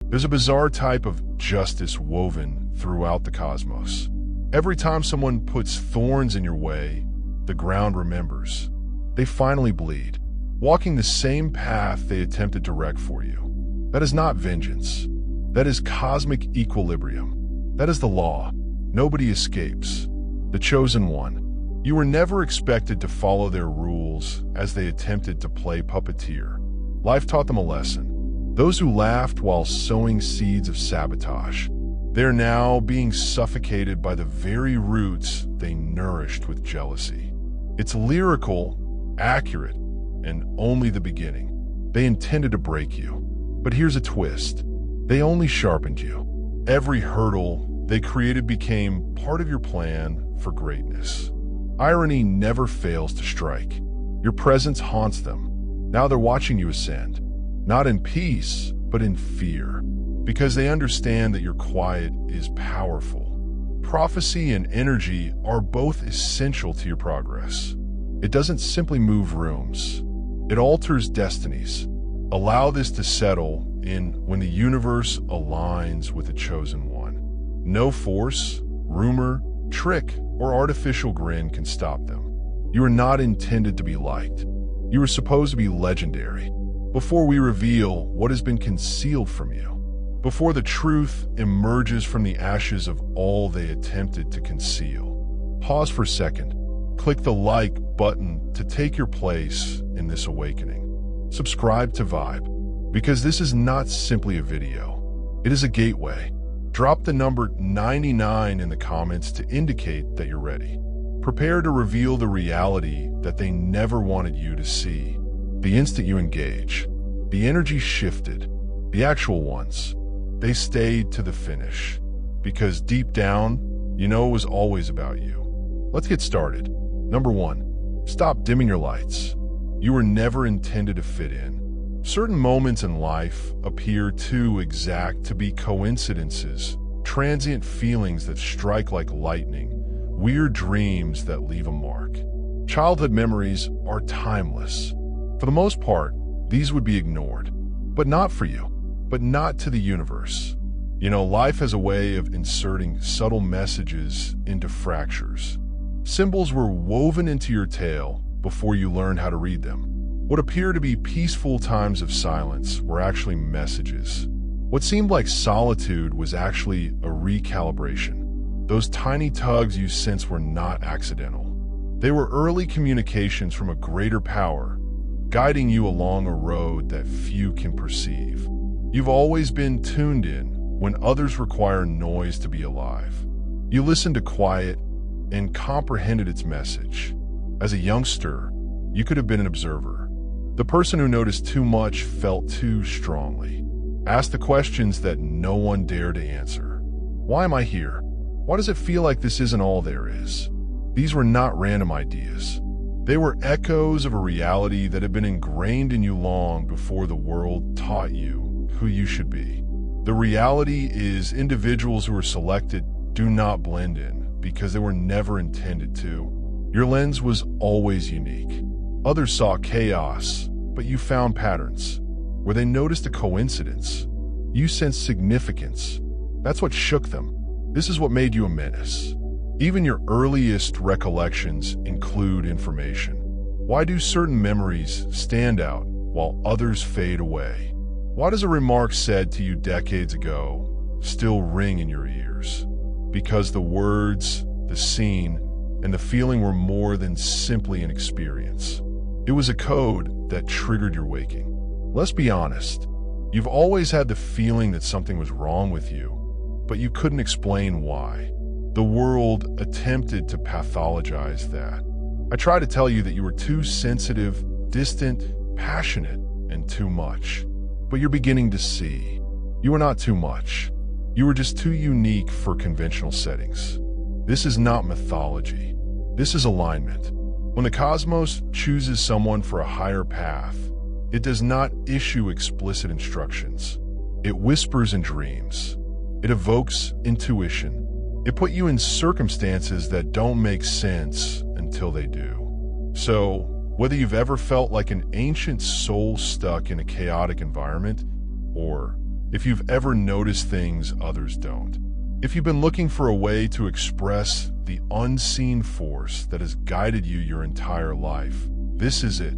There's a bizarre type of justice woven throughout the cosmos. Every time someone puts thorns in your way, the ground remembers. They finally bleed, walking the same path they attempted to wreck for you. That is not vengeance. That is cosmic equilibrium. That is the law. Nobody escapes. The chosen one. You were never expected to follow their rules as they attempted to play puppeteer. Life taught them a lesson. Those who laughed while sowing seeds of sabotage, they're now being suffocated by the very roots they nourished with jealousy. It's lyrical, accurate, and only the beginning. They intended to break you. But here's a twist. They only sharpened you. Every hurdle they created became part of your plan for greatness. Irony never fails to strike. Your presence haunts them. Now they're watching you ascend. Not in peace, but in fear, because they understand that your quiet is powerful. Prophecy and energy are both essential to your progress. It doesn't simply move rooms. It alters destinies. Allow this to settle in when the universe aligns with the chosen one. No force, rumor, trick, or artificial grin can stop them. You are not intended to be liked. You are supposed to be legendary. Before we reveal what has been concealed from you, before the truth emerges from the ashes of all they attempted to conceal. Pause for a second. Click the like button to take your place in this awakening. Subscribe to Vibe, because this is not simply a video. It is a gateway. Drop the number 99 in the comments to indicate that you're ready. Prepare to reveal the reality that they never wanted you to see. The instant you engage, the energy shifted. The actual ones, they stayed to the finish. Because deep down, you know it was always about you. Let's get started. Number 1, stop dimming your lights. You were never intended to fit in. Certain moments in life appear too exact to be coincidences, transient feelings that strike like lightning, weird dreams that leave a mark. Childhood memories are timeless. For the most part, these would be ignored. But not for you. But not to the universe. You know, life has a way of inserting subtle messages into fractures. Symbols were woven into your tale before you learned how to read them. What appear to be peaceful times of silence were actually messages. What seemed like solitude was actually a recalibration. Those tiny tugs you sensed were not accidental. They were early communications from a greater power, guiding you along a road that few can perceive. You've always been tuned in when others require noise to be alive. You listened to quiet and comprehended its message. As a youngster, you could have been an observer. The person who noticed too much felt too strongly. Asked the questions that no one dared to answer. Why am I here? Why does it feel like this isn't all there is? These were not random ideas. They were echoes of a reality that had been ingrained in you long before the world taught you who you should be. The reality is individuals who are selected do not blend in because they were never intended to. Your lens was always unique. Others saw chaos, but you found patterns. Where they noticed a coincidence, you sensed significance. That's what shook them. This is what made you a menace. Even your earliest recollections include information. Why do certain memories stand out while others fade away? Why does a remark said to you decades ago still ring in your ears? Because the words, the scene, and the feeling were more than simply an experience. It was a code that triggered your waking. Let's be honest. You've always had the feeling that something was wrong with you, but you couldn't explain why. The world attempted to pathologize that. I tried to tell you that you were too sensitive, distant, passionate, and too much. But you're beginning to see. You are not too much. You were just too unique for conventional settings. This is not mythology. This is alignment. When the cosmos chooses someone for a higher path, it does not issue explicit instructions. It whispers in dreams. It evokes intuition. It puts you in circumstances that don't make sense until they do. So, whether you've ever felt like an ancient soul stuck in a chaotic environment, or if you've ever noticed things others don't. If you've been looking for a way to express the unseen force that has guided you your entire life, this is it.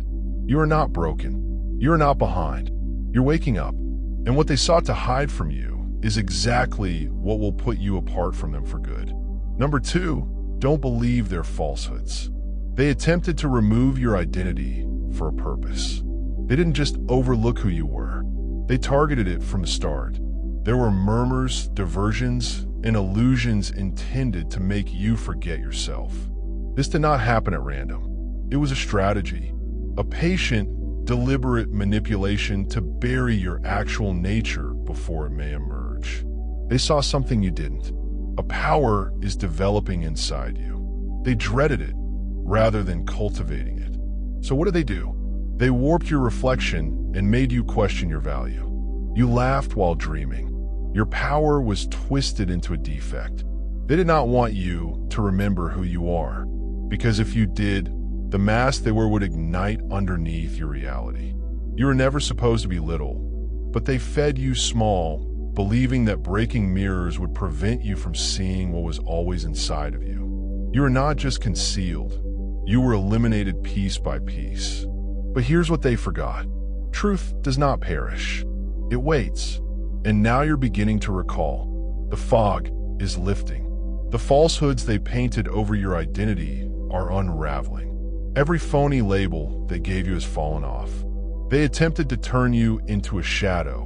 You are not broken. You are not behind. You're waking up. And what they sought to hide from you is exactly what will put you apart from them for good. Number 2, don't believe their falsehoods. They attempted to remove your identity for a purpose. They didn't just overlook who you were. They targeted it from the start. There were murmurs, diversions, and illusions intended to make you forget yourself. This did not happen at random. It was a strategy, a patient, deliberate manipulation to bury your actual nature before it may emerge. They saw something you didn't. A power is developing inside you. They dreaded it rather than cultivating it. So what did they do? They warped your reflection and made you question your value. You laughed while dreaming. Your power was twisted into a defect. They did not want you to remember who you are, because if you did, the mask they wore would ignite underneath your reality. You were never supposed to be little, but they fed you small, believing that breaking mirrors would prevent you from seeing what was always inside of you. You were not just concealed, you were eliminated piece by piece. But here's what they forgot. Truth does not perish. It waits. And now you're beginning to recall. The fog is lifting. The falsehoods they painted over your identity are unraveling. Every phony label they gave you has fallen off. They attempted to turn you into a shadow,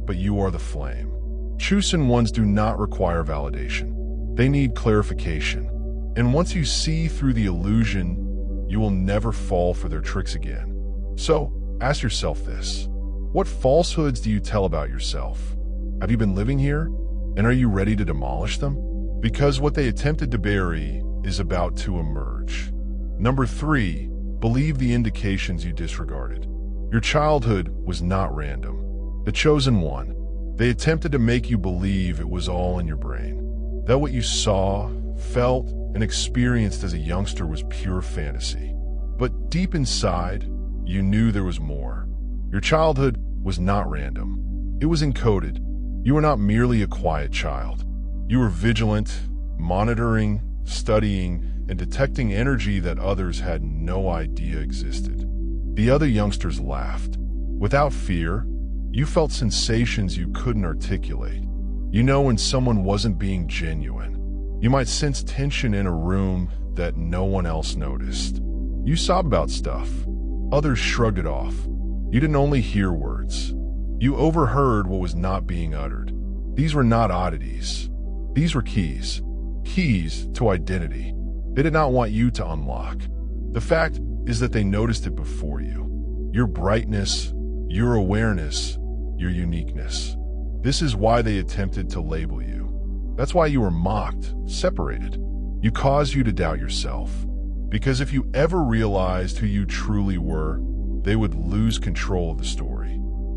but you are the flame. Chosen ones do not require validation. They need clarification. And once you see through the illusion, you will never fall for their tricks again. So, ask yourself this. What falsehoods do you tell about yourself? Have you been living here? And are you ready to demolish them? Because what they attempted to bury is about to emerge. Number 3, believe the indications you disregarded. Your childhood was not random. The chosen one. They attempted to make you believe it was all in your brain. That what you saw, felt, and experienced as a youngster was pure fantasy. But deep inside, you knew there was more. Your childhood was not random. It was encoded. You were not merely a quiet child. You were vigilant, monitoring, studying, and detecting energy that others had no idea existed. The other youngsters laughed. Without fear, you felt sensations you couldn't articulate. You know when someone wasn't being genuine. You might sense tension in a room that no one else noticed. You sobbed about stuff. Others shrugged it off. You didn't only hear words. You overheard what was not being uttered. These were not oddities. These were keys. Keys to identity. They did not want you to unlock. The fact is that they noticed it before you. Your brightness, your awareness, your uniqueness. This is why they attempted to label you. That's why you were mocked, separated. You caused you to doubt yourself. Because if you ever realized who you truly were, they would lose control of the story.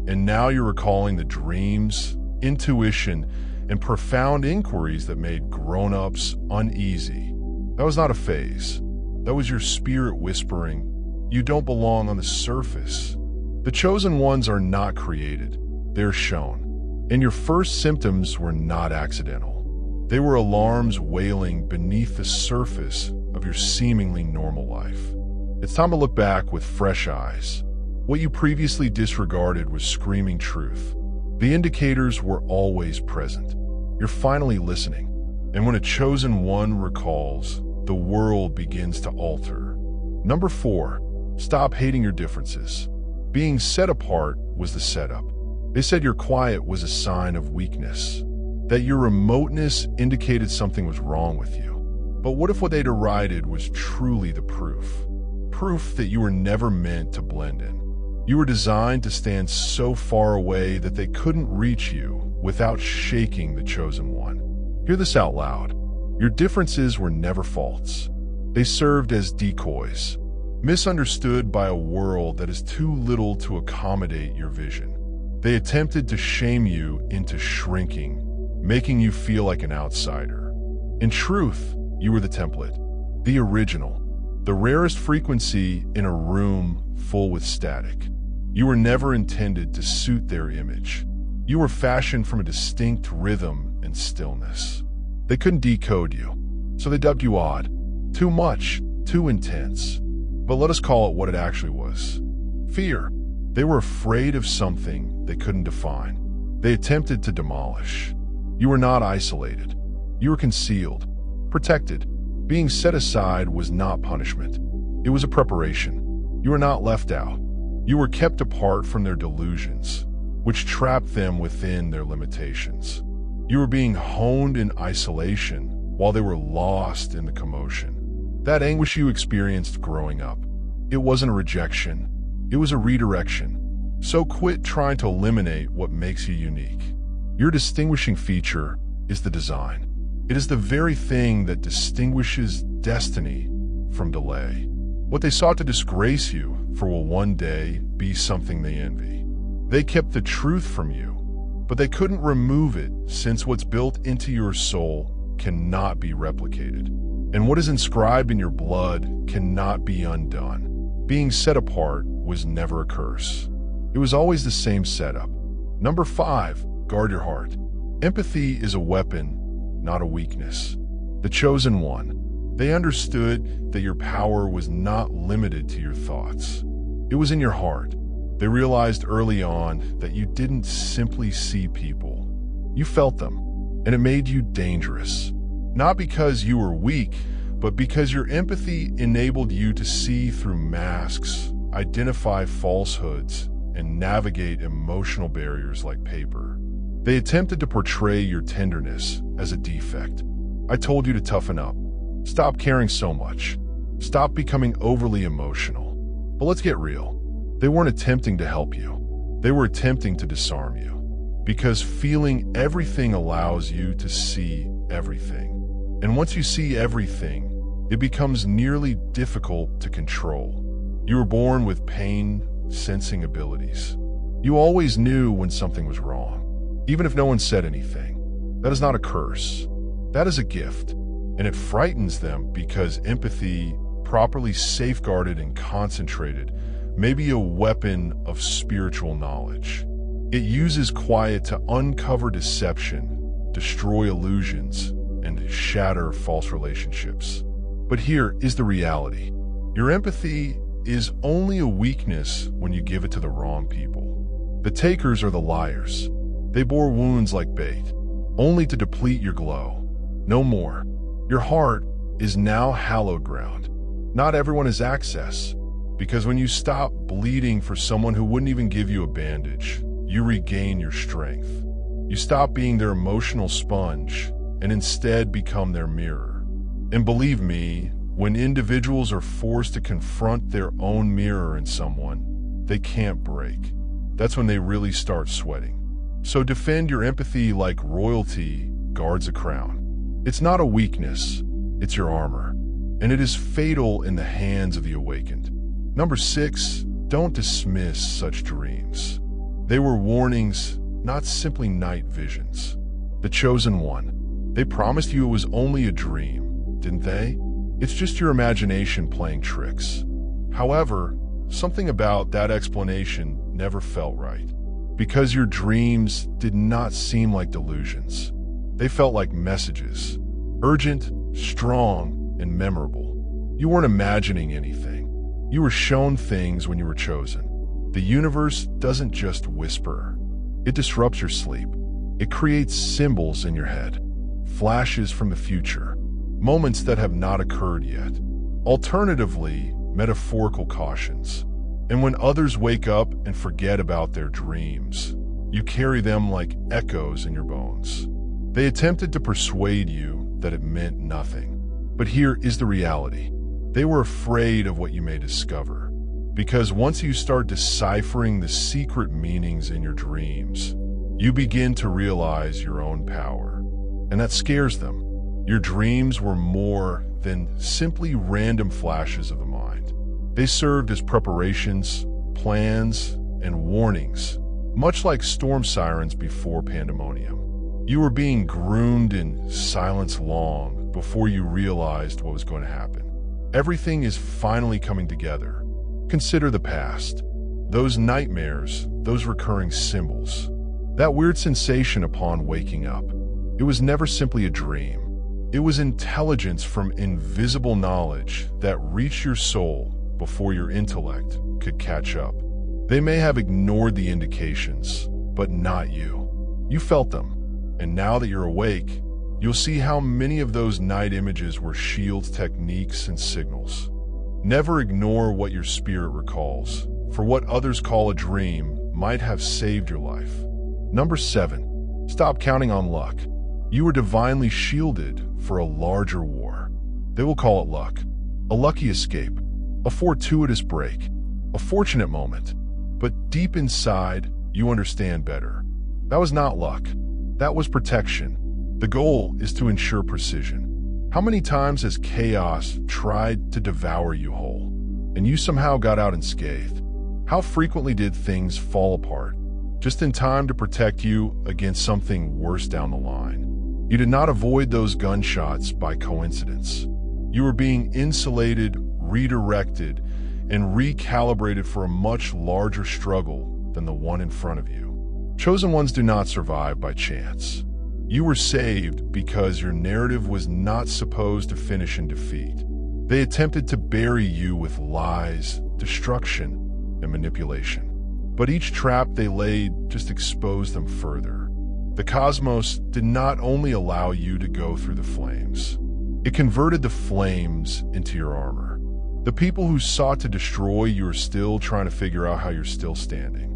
And now you're recalling the dreams, intuition, and profound inquiries that made grown-ups uneasy. That was not a phase. That was your spirit whispering, you don't belong on the surface. The chosen ones are not created. They're shown. And your first symptoms were not accidental. They were alarms wailing beneath the surface of your seemingly normal life. It's time to look back with fresh eyes. What you previously disregarded was screaming truth. The indicators were always present. You're finally listening. And when a chosen one recalls, the world begins to alter. Number 4, stop hating your differences. Being set apart was the setup. They said your quiet was a sign of weakness, that your remoteness indicated something was wrong with you. But what if what they derided was truly the proof? Proof that you were never meant to blend in. You were designed to stand so far away that they couldn't reach you without shaking the chosen one. Hear this out loud. Your differences were never faults. They served as decoys, misunderstood by a world that is too little to accommodate your vision. They attempted to shame you into shrinking, making you feel like an outsider. In truth, you were the template, the original, the rarest frequency in a room full with static. You were never intended to suit their image. You were fashioned from a distinct rhythm and stillness. They couldn't decode you, so they dubbed you odd. Too much, too intense. But let us call it what it actually was. Fear. They were afraid of something they couldn't define. They attempted to demolish. You were not isolated. You were concealed, protected. Being set aside was not punishment. It was a preparation. You were not left out. You were kept apart from their delusions, which trapped them within their limitations. You were being honed in isolation while they were lost in the commotion. That anguish you experienced growing up, it wasn't a rejection. It was a redirection. So quit trying to eliminate what makes you unique. Your distinguishing feature is the design. It is the very thing that distinguishes destiny from delay. What they sought to disgrace you for will one day be something they envy. They kept the truth from you, but they couldn't remove it since what's built into your soul cannot be replicated. And what is inscribed in your blood cannot be undone. Being set apart was never a curse. It was always the same setup. Number 5, guard your heart. Empathy is a weapon, not a weakness. The chosen one. They understood that your power was not limited to your thoughts. It was in your heart. They realized early on that you didn't simply see people. You felt them, and it made you dangerous. Not because you were weak, but because your empathy enabled you to see through masks, identify falsehoods, and navigate emotional barriers like paper. They attempted to portray your tenderness as a defect. I told you to toughen up. Stop caring so much. Stop becoming overly emotional. But let's get real. They weren't attempting to help you. They were attempting to disarm you. Because feeling everything allows you to see everything. And once you see everything, it becomes nearly difficult to control. You were born with pain-sensing abilities. You always knew when something was wrong, even if no one said anything. That is not a curse. That is a gift. And it frightens them because empathy, properly safeguarded and concentrated, may be a weapon of spiritual knowledge. It uses quiet to uncover deception, destroy illusions, and shatter false relationships. But here is the reality. Your empathy is only a weakness when you give it to the wrong people. The takers are the liars. They bore wounds like bait, only to deplete your glow. No more. Your heart is now hallowed ground. Not everyone has access, because when you stop bleeding for someone who wouldn't even give you a bandage, you regain your strength. You stop being their emotional sponge and instead become their mirror. And believe me, when individuals are forced to confront their own mirror in someone, they can't break. That's when they really start sweating. So defend your empathy like royalty guards a crown. It's not a weakness, it's your armor. And it is fatal in the hands of the awakened. Number 6, don't dismiss such dreams. They were warnings, not simply night visions. The chosen one. They promised you it was only a dream, didn't they? It's just your imagination playing tricks. However, something about that explanation never felt right. Because your dreams did not seem like delusions. They felt like messages. Urgent, strong, and memorable. You weren't imagining anything. You were shown things when you were chosen. The universe doesn't just whisper. It disrupts your sleep. It creates symbols in your head. Flashes from the future. Moments that have not occurred yet. Alternatively, metaphorical cautions. And when others wake up and forget about their dreams, you carry them like echoes in your bones. They attempted to persuade you that it meant nothing. But here is the reality. They were afraid of what you may discover. Because once you start deciphering the secret meanings in your dreams, you begin to realize your own power. And that scares them. Your dreams were more than simply random flashes of the mind. They served as preparations, plans, and warnings, much like storm sirens before pandemonium. You were being groomed in silence long before you realized what was going to happen. Everything is finally coming together. Consider the past. Those nightmares, those recurring symbols. That weird sensation upon waking up, it was never simply a dream. It was intelligence from invisible knowledge that reached your soul before your intellect could catch up. They may have ignored the indications, but not you. You felt them, and now that you're awake, you'll see how many of those night images were shield techniques and signals. Never ignore what your spirit recalls, for what others call a dream might have saved your life. Number 7, stop counting on luck. You were divinely shielded for a larger war. They will call it luck, a lucky escape, a fortuitous break, a fortunate moment. But deep inside, you understand better. That was not luck. That was protection. The goal is to ensure precision. How many times has chaos tried to devour you whole, and you somehow got out unscathed? How frequently did things fall apart, just in time to protect you against something worse down the line? You did not avoid those gunshots by coincidence. You were being insulated, redirected, and recalibrated for a much larger struggle than the one in front of you. Chosen ones do not survive by chance. You were saved because your narrative was not supposed to finish in defeat. They attempted to bury you with lies, destruction, and manipulation. But each trap they laid just exposed them further. The cosmos did not only allow you to go through the flames, it converted the flames into your armor. The people who sought to destroy you are still trying to figure out how you're still standing.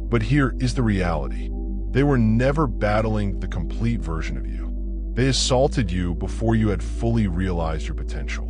But here is the reality. They were never battling the complete version of you. They assaulted you before you had fully realized your potential.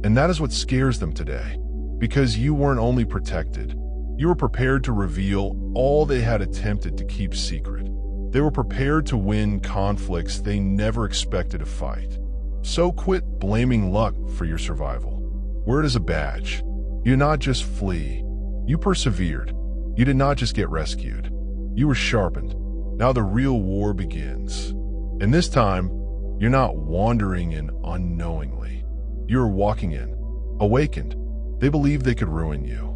And that is what scares them today, because you weren't only protected, you were prepared to reveal all they had attempted to keep secret. They were prepared to win conflicts they never expected to fight. So quit blaming luck for your survival. Wear it as a badge. You did not just flee, you persevered. You did not just get rescued, you were sharpened. Now the real war begins. And this time, you're not wandering in unknowingly. You're walking in, awakened. They believed they could ruin you.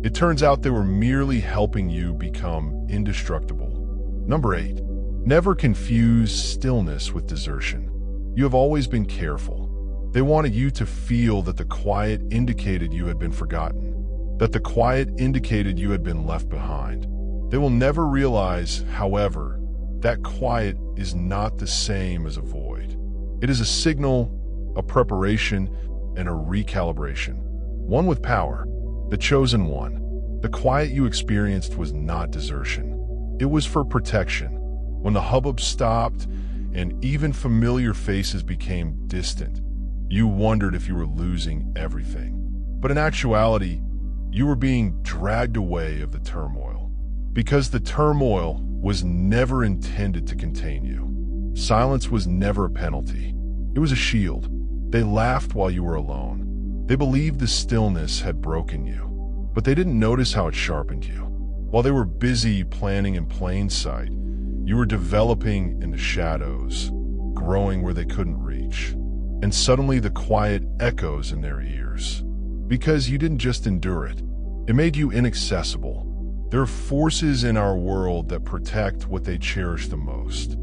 It turns out they were merely helping you become indestructible. Number 8, never confuse stillness with desertion. You have always been careful. They wanted you to feel that the quiet indicated you had been forgotten, that the quiet indicated you had been left behind. They will never realize, however, that quiet is not the same as a void. It is a signal, a preparation, and a recalibration. One with power, the chosen one. The quiet you experienced was not desertion. It was for protection. When the hubbub stopped and even familiar faces became distant, you wondered if you were losing everything. But in actuality, you were being dragged away of the turmoil. Because the turmoil was never intended to contain you. Silence was never a penalty. It was a shield. They laughed while you were alone. They believed the stillness had broken you, but they didn't notice how it sharpened you. While they were busy planning in plain sight, you were developing in the shadows, growing where they couldn't reach. And suddenly the quiet echoes in their ears. Because you didn't just endure it, it made you inaccessible. There are forces in our world that protect what they cherish the most.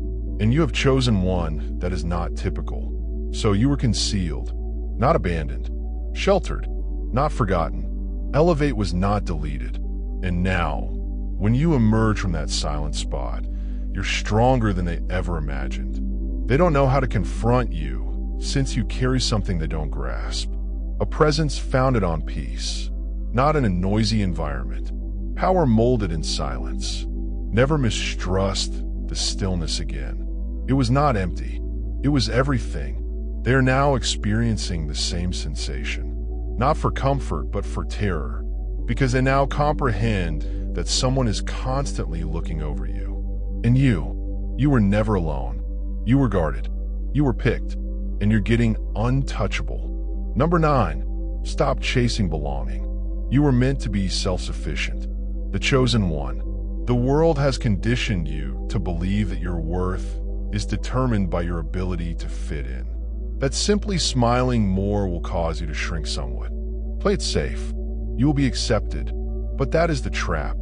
And you have chosen one that is not typical. So you were concealed, not abandoned, sheltered, not forgotten. Elevate was not deleted. And now, when you emerge from that silent spot, you're stronger than they ever imagined. They don't know how to confront you since you carry something they don't grasp. A presence founded on peace, not in a noisy environment. Power molded in silence. Never mistrust the stillness again. It was not empty. It was everything. They are now experiencing the same sensation. Not for comfort, but for terror. Because they now comprehend that someone is constantly looking over you. And you were never alone. You were guarded. You were picked. And you're getting untouchable. Number 9, stop chasing belonging. You were meant to be self-sufficient. The chosen one. The world has conditioned you to believe that your worth is determined by your ability to fit in. That simply smiling more will cause you to shrink somewhat. Play it safe. You will be accepted. But that is the trap.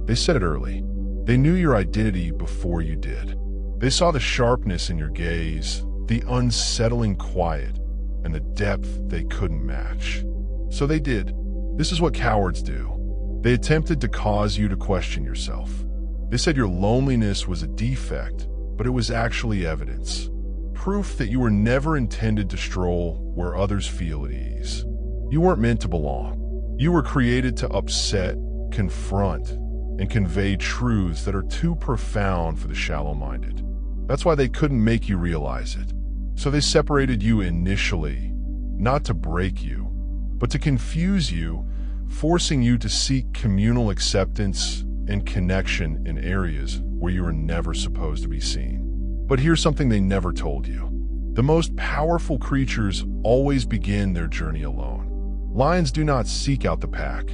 They said it early. They knew your identity before you did. They saw the sharpness in your gaze, the unsettling quiet, and the depth they couldn't match. So they did. This is what cowards do. They attempted to cause you to question yourself. They said your loneliness was a defect, but it was actually evidence. Proof that you were never intended to stroll where others feel at ease. You weren't meant to belong. You were created to upset, confront, and convey truths that are too profound for the shallow-minded. That's why they couldn't make you realize it. So they separated you initially, not to break you, but to confuse you, forcing you to seek communal acceptance and connection in areas where you were never supposed to be seen. But here's something they never told you. The most powerful creatures always begin their journey alone. Lions do not seek out the pack.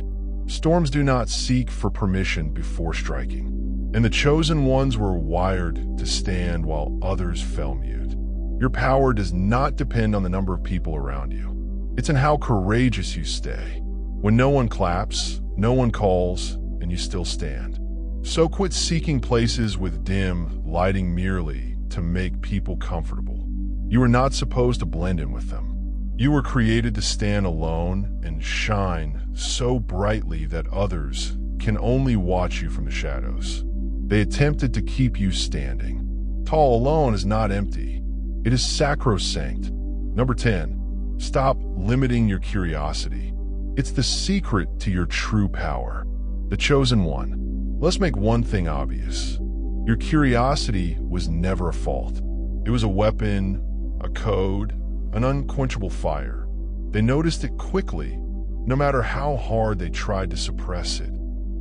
Storms do not seek for permission before striking. And the chosen ones were wired to stand while others fell mute. Your power does not depend on the number of people around you. It's in how courageous you stay. When no one claps, no one calls, and you still stand. So quit seeking places with dim lighting merely to make people comfortable. You are not supposed to blend in with them. You were created to stand alone and shine so brightly that others can only watch you from the shadows. They attempted to keep you standing. Tall alone is not empty. It is sacrosanct. Number 10, stop limiting your curiosity. It's the secret to your true power. The chosen one. Let's make one thing obvious. Your curiosity was never a fault. It was a weapon, a code, an unquenchable fire. They noticed it quickly, no matter how hard they tried to suppress it.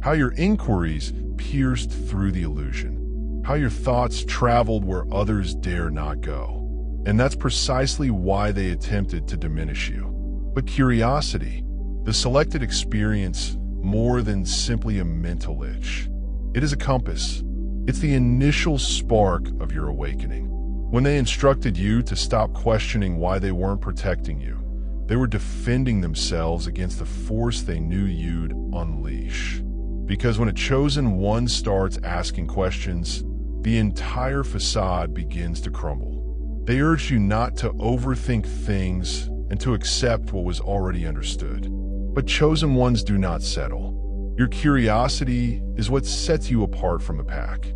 How your inquiries pierced through the illusion. How your thoughts traveled where others dare not go. And that's precisely why they attempted to diminish you. But curiosity, the selected experience, more than simply a mental itch. It is a compass. It's the initial spark of your awakening. When they instructed you to stop questioning why they weren't protecting you, they were defending themselves against the force they knew you'd unleash. Because when a chosen one starts asking questions, the entire facade begins to crumble. They urged you not to overthink things and to accept what was already understood. But chosen ones do not settle. Your curiosity is what sets you apart from the pack.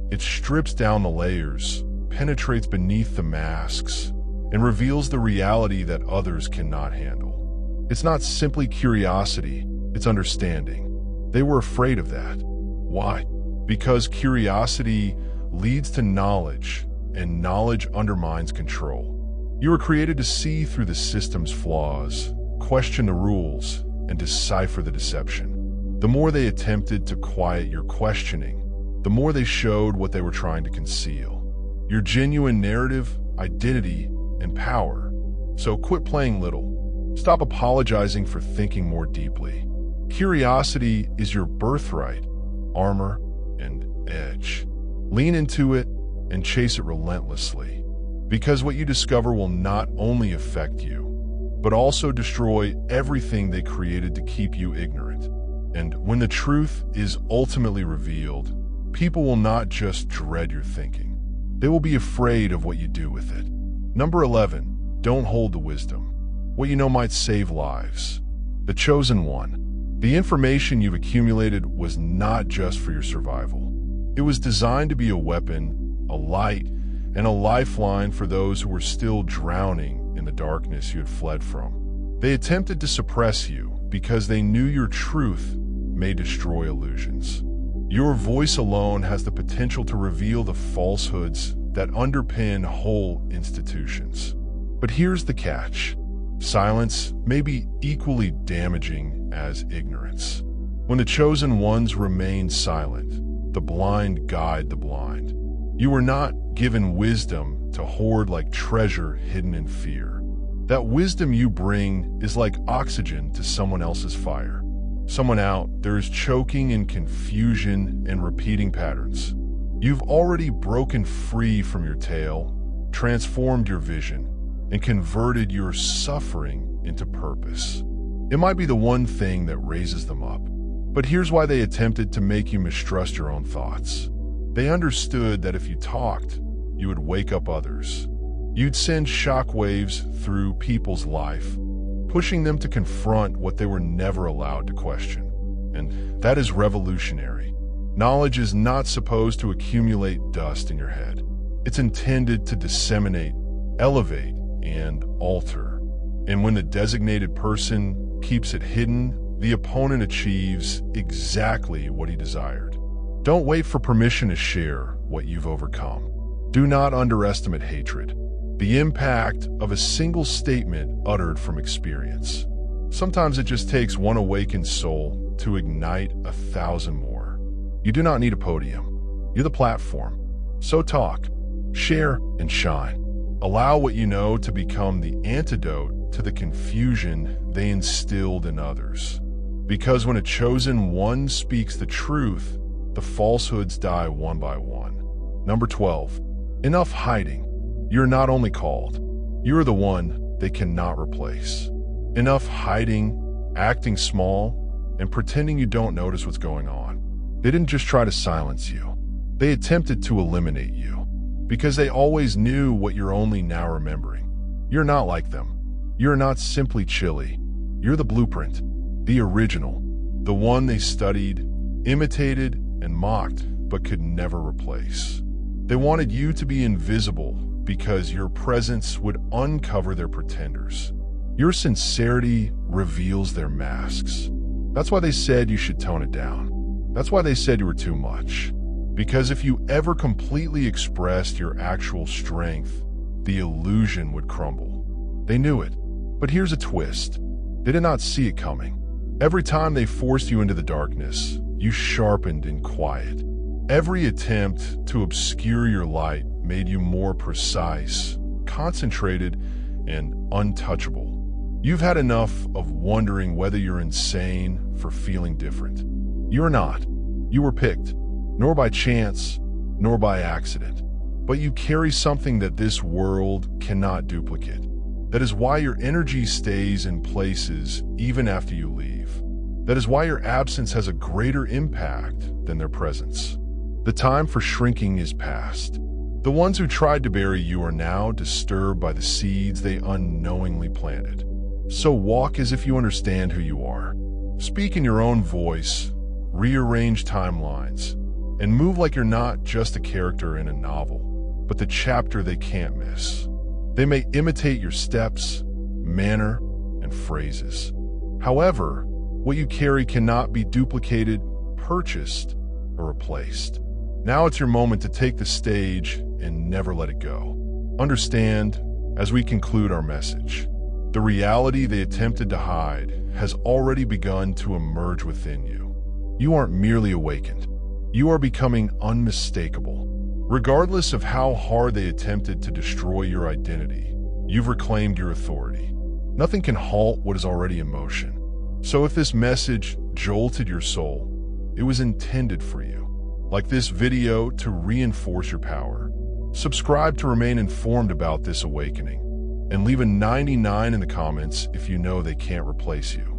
It strips down the layers, penetrates beneath the masks, and reveals the reality that others cannot handle. It's not simply curiosity, it's understanding. They were afraid of that. Why? Because curiosity leads to knowledge, and knowledge undermines control. You were created to see through the system's flaws, question the rules, and decipher the deception. The more they attempted to quiet your questioning, the more they showed what they were trying to conceal. Your genuine narrative, identity, and power. So quit playing little. Stop apologizing for thinking more deeply. Curiosity is your birthright, armor, and edge. Lean into it and chase it relentlessly. Because what you discover will not only affect you, but also destroy everything they created to keep you ignorant. And when the truth is ultimately revealed, people will not just dread your thinking. They will be afraid of what you do with it. Number 11, don't hold the wisdom. What you know might save lives. The chosen one. The information you've accumulated was not just for your survival. It was designed to be a weapon, a light, and a lifeline for those who were still drowning in the darkness you had fled from. They attempted to suppress you because they knew your truth may destroy illusions. Your voice alone has the potential to reveal the falsehoods that underpin whole institutions. But here's the catch. Silence may be equally damaging as ignorance. When the chosen ones remain silent, the blind guide the blind. You were not given wisdom to hoard like treasure hidden in fear. That wisdom you bring is like oxygen to someone else's fire. Someone out there is choking in confusion and repeating patterns. You've already broken free from your tale, transformed your vision, and converted your suffering into purpose. It might be the one thing that raises them up. But here's why they attempted to make you mistrust your own thoughts. They understood that if you talked, you would wake up others. You'd send shockwaves through people's life, pushing them to confront what they were never allowed to question. And that is revolutionary. Knowledge is not supposed to accumulate dust in your head. It's intended to disseminate, elevate, and alter. And when the designated person keeps it hidden, the opponent achieves exactly what he desired. Don't wait for permission to share what you've overcome. Do not underestimate hatred, the impact of a single statement uttered from experience. Sometimes it just takes one awakened soul to ignite 1,000 more. You do not need a podium. You're the platform. So talk, share, and shine. Allow what you know to become the antidote to the confusion they instilled in others. Because when a chosen one speaks the truth, the falsehoods die one by one. Number 12. Enough hiding. You're not only called, you're the one they cannot replace. Enough hiding, acting small, and pretending you don't notice what's going on. They didn't just try to silence you. They attempted to eliminate you, because they always knew what you're only now remembering. You're not like them. You're not simply chilly. You're the blueprint, the original, the one they studied, imitated, and mocked, but could never replace. They wanted you to be invisible because your presence would uncover their pretenders. Your sincerity reveals their masks. That's why they said you should tone it down. That's why they said you were too much. Because if you ever completely expressed your actual strength, the illusion would crumble. They knew it. But here's a twist. They did not see it coming. Every time they forced you into the darkness, you sharpened in quiet. Every attempt to obscure your light made you more precise, concentrated, and untouchable. You've had enough of wondering whether you're insane for feeling different. You're not. You were picked, nor by chance, nor by accident. But you carry something that this world cannot duplicate. That is why your energy stays in places even after you leave. That is why your absence has a greater impact than their presence. The time for shrinking is past. The ones who tried to bury you are now disturbed by the seeds they unknowingly planted. So walk as if you understand who you are. Speak in your own voice, rearrange timelines, and move like you're not just a character in a novel, but the chapter they can't miss. They may imitate your steps, manner, and phrases. However, what you carry cannot be duplicated, purchased, or replaced. Now it's your moment to take the stage and never let it go. Understand, as we conclude our message, the reality they attempted to hide has already begun to emerge within you. You aren't merely awakened. You are becoming unmistakable. Regardless of how hard they attempted to destroy your identity, you've reclaimed your authority. Nothing can halt what is already in motion. So if this message jolted your soul, it was intended for you. Like this video, to reinforce your power. Subscribe to remain informed about this awakening, and leave a 99 in the comments if you know they can't replace you.